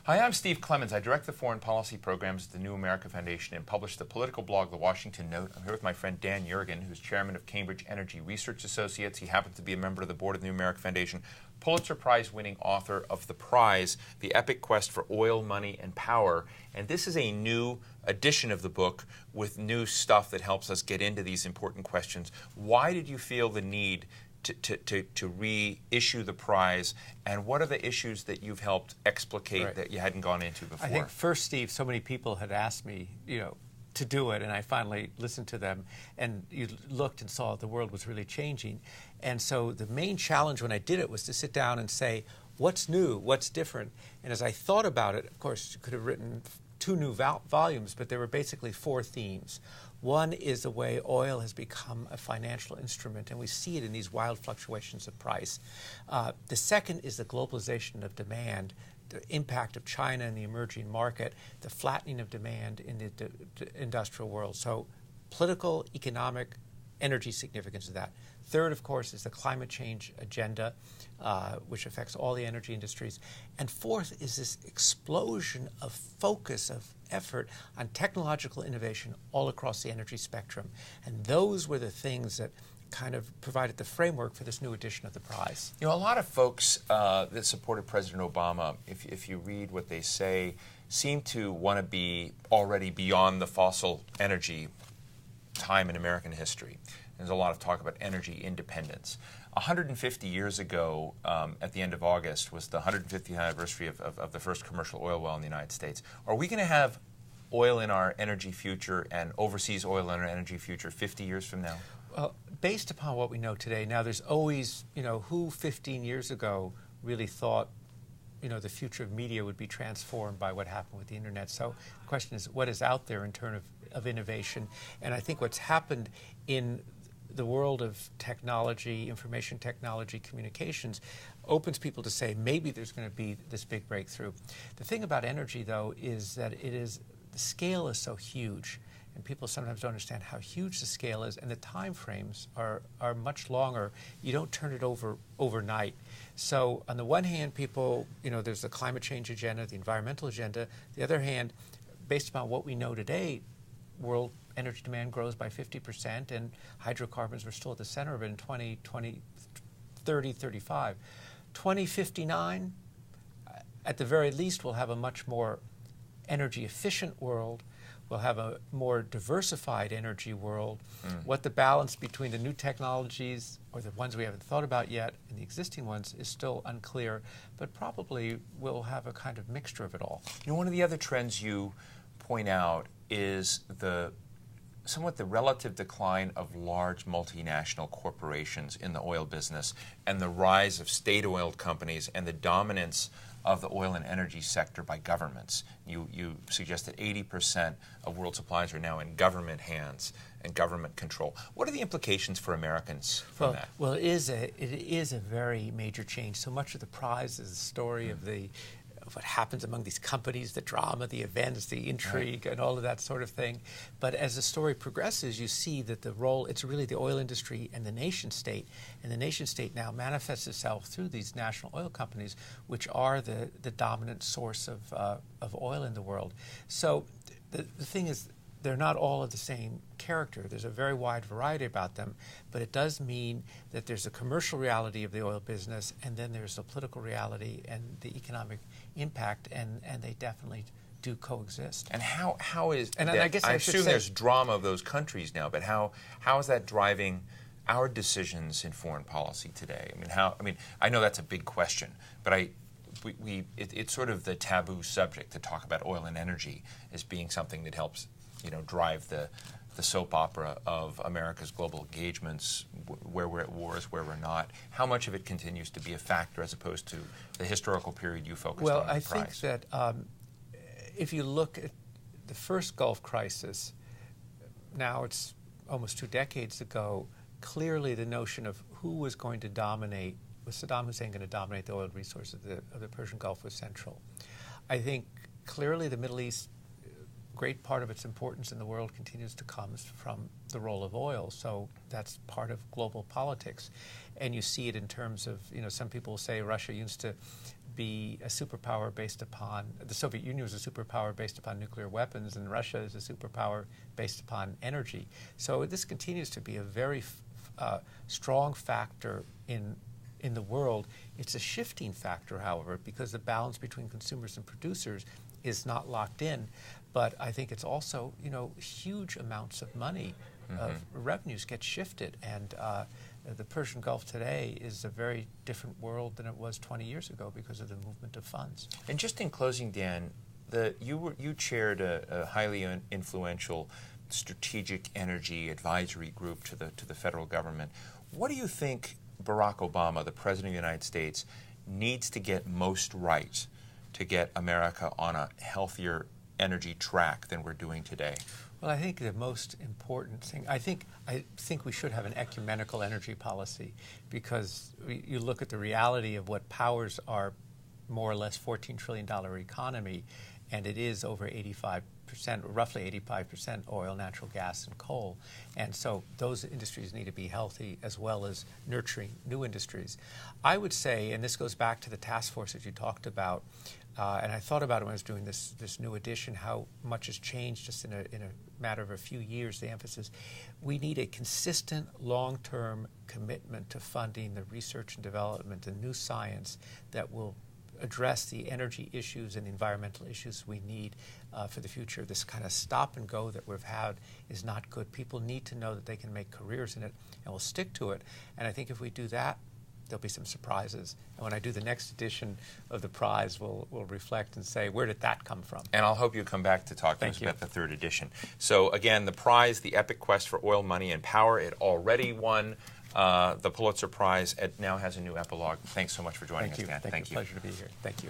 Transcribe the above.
Hi, I'm Steve Clemons. I direct the foreign policy programs at the New America Foundation and publish the political blog, The Washington Note. I'm here with my friend Dan Yergin, who's chairman of Cambridge Energy Research Associates. He happens to be a member of the board of the New America Foundation, Pulitzer Prize-winning author of The Prize, The Epic Quest for Oil, Money, and Power. And this is a new edition of the book with new stuff that helps us get into these important questions. Why did you feel the need to reissue the prize, and what are the issues that you've helped explicate that you hadn't gone into before? I think first, Steve, so many people had asked me, to do it, and I finally listened to them, and you looked and saw the world was really changing. And so the main challenge when I did it was to sit down and say, what's new, what's different? And as I thought about it, of course, you could have written 2 new volumes, but there were basically 4 themes. One is the way oil has become a financial instrument, and we see it in these wild fluctuations of price. The second is the globalization of demand, the impact of China in the emerging market, the flattening of demand in the industrial world. So political, economic, energy significance of that. Third, of course, is the climate change agenda, which affects all the energy industries. And fourth is this explosion of focus, of effort on technological innovation all across the energy spectrum. And those were the things that kind of provided the framework for this new edition of the prize. A lot of folks that supported President Obama, if you read what they say, seem to want to be already beyond the fossil energy time in American history. There's a lot of talk about energy independence. 150 years ago, at the end of August, was the 150th anniversary of the first commercial oil well in the United States. Are we going to have oil in our energy future and overseas oil in our energy future 50 years from now? Well, based upon what we know today, now there's always, who 15 years ago really thought, the future of media would be transformed by what happened with the internet. So the question is, what is out there in terms of innovation? And I think what's happened in the world of technology, information technology, communications, opens people to say maybe there's going to be this big breakthrough. The thing about energy, though, is that the scale is so huge, and people sometimes don't understand how huge the scale is, and the time frames are much longer. You don't turn it over overnight. So on the one hand, people, there's the climate change agenda, the environmental agenda. The other hand, based upon what we know today, world energy demand grows by 50%, and hydrocarbons are still at the center of it in 2030, 35. 2059, at the very least, we'll have a much more energy efficient world. We'll have a more diversified energy world. What the balance between the new technologies, or the ones we haven't thought about yet, and the existing ones is still unclear, but probably we'll have a kind of mixture of it all. One of the other trends you point out is somewhat the relative decline of large multinational corporations in the oil business and the rise of state-oiled companies and the dominance of the oil and energy sector by governments. You suggest that 80% of world supplies are now in government hands and government control. What are the implications for Americans from that? Well, it is a very major change. So much of the prize is the story of what happens among these companies, the drama, the events, the intrigue, and all of that sort of thing. But as the story progresses, you see that the role, it's really the oil industry and the nation state. And the nation state now manifests itself through these national oil companies, which are the dominant source of oil in the world. So the thing is, they're not all of the same character. There's a very wide variety about them, but it does mean that there's a commercial reality of the oil business, and then there's the political reality and the economic impact, and they definitely do coexist. And how is and that? I guess I assume there's drama of those countries now, but how is that driving our decisions in foreign policy today? I know that's a big question, but it's sort of the taboo subject to talk about oil and energy as being something that helps drive the soap opera of America's global engagements, where we're at wars, where we're not. How much of it continues to be a factor as opposed to the historical period you focused on? Well, I think that if you look at the first Gulf crisis, now it's almost 2 decades ago, clearly the notion of who was going to dominate, was Saddam Hussein going to dominate the oil resources of the Persian Gulf, was central. I think clearly the Middle East, great part of its importance in the world continues to come from the role of oil. So that's part of global politics. And you see it in terms of, some people say Russia used to be a superpower based upon, the Soviet Union was a superpower based upon nuclear weapons, and Russia is a superpower based upon energy. So this continues to be a very strong factor in the world. It's a shifting factor, however, because the balance between consumers and producers is not locked in. But I think it's also, huge amounts of money, of revenues get shifted. And the Persian Gulf today is a very different world than it was 20 years ago because of the movement of funds. And just in closing, Dan, you chaired a highly influential strategic energy advisory group to the federal government. What do you think Barack Obama, the President of the United States, needs to get most right to get America on a healthier energy track than we're doing today? Well, I think the most important thing, I think we should have an ecumenical energy policy, because you look at the reality of what powers our more or less $14 trillion economy, and it is over 85%, roughly 85% oil, natural gas, and coal. And so those industries need to be healthy as well as nurturing new industries. I would say, and this goes back to the task force that you talked about, and I thought about it when I was doing this new edition, how much has changed just in a matter of a few years, the emphasis. We need a consistent long-term commitment to funding the research and development and new science that will address the energy issues and the environmental issues we need for the future. This kind of stop and go that we've had is not good. People need to know that they can make careers in it, and we'll stick to it. And I think if we do that, there'll be some surprises. And when I do the next edition of the prize, we'll reflect and say, where did that come from? And I'll hope you come back to talk to us about the third edition. So again, the prize, the epic quest for oil, money, and power, it already won the Pulitzer Prize. It now has a new epilogue. Thanks so much for joining us, Dan. Thank you. Pleasure to be here. Thank you.